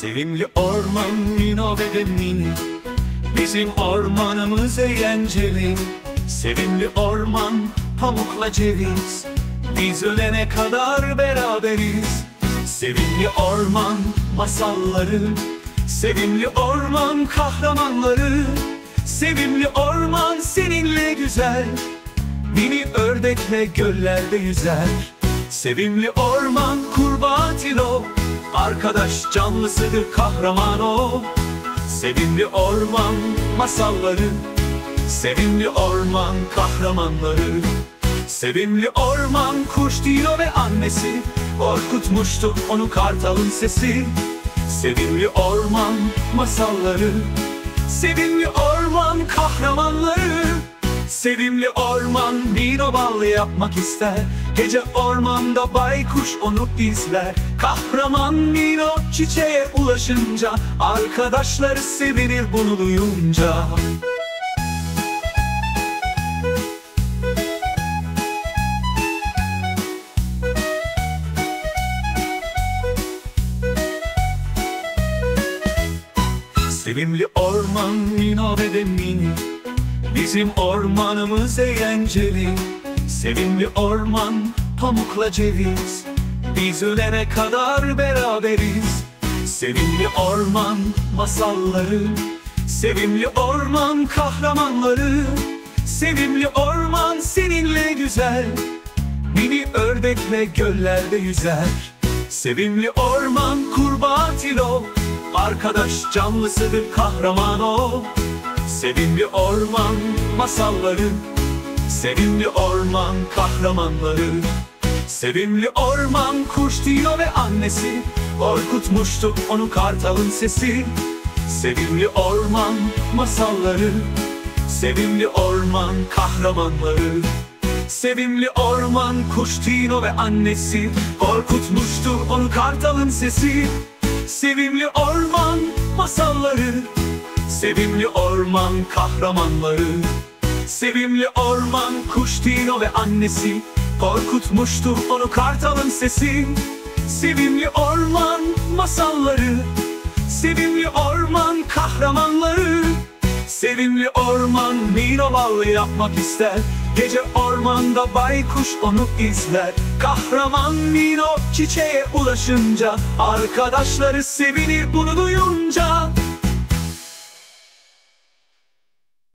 Sevimli orman Mino ve de Mini, bizim ormanımız eğlenceli. Sevimli orman pamukla ceviz, biz ölene kadar beraberiz. Sevimli orman masalları, sevimli orman kahramanları. Sevimli orman seninle güzel, mini ördekle göllerde yüzer. Sevimli orman kurbağa Tilo, arkadaş canlısıdır kahraman o. Sevimli orman masalları, sevimli orman kahramanları. Sevimli orman kuş Dino ve annesi, korkutmuştu onu kartalın sesi. Sevimli orman masalları, sevimli orman kahramanları. Sevimli orman Mino bal yapmak ister, gece ormanda baykuş onu izler. Kahraman Mino çiçeğe ulaşınca, arkadaşları sevinir bunu duyunca. Sevimli orman Mino ve de Mini, bizim ormanımız eğlenceli. Sevimli orman pamukla ceviz, biz ölene kadar beraberiz. Sevimli orman masalları, sevimli orman kahramanları. Sevimli orman seninle güzel, mini ördekle göllerde yüzer. Sevimli orman kurbağa Tilo, arkadaş canlısıdır kahraman o. Sevimli orman masalları, sevimli orman kahramanları. Sevimli orman kuş Dino ve annesi, korkutmuştu onu kartalın sesi. Sevimli orman masalları, sevimli orman kahramanları. Sevimli orman kuş Dino ve annesi, korkutmuştu onu kartalın sesi. Sevimli orman masalları, sevimli orman kahramanları. Sevimli orman kuş Dino ve annesi, korkutmuştu onu kartalın sesi. Sevimli orman masalları, sevimli orman kahramanları. Sevimli orman Mino bal yapmak ister, gece ormanda baykuş onu izler. Kahraman Mino çiçeğe ulaşınca, arkadaşları sevinir bunu duyunca.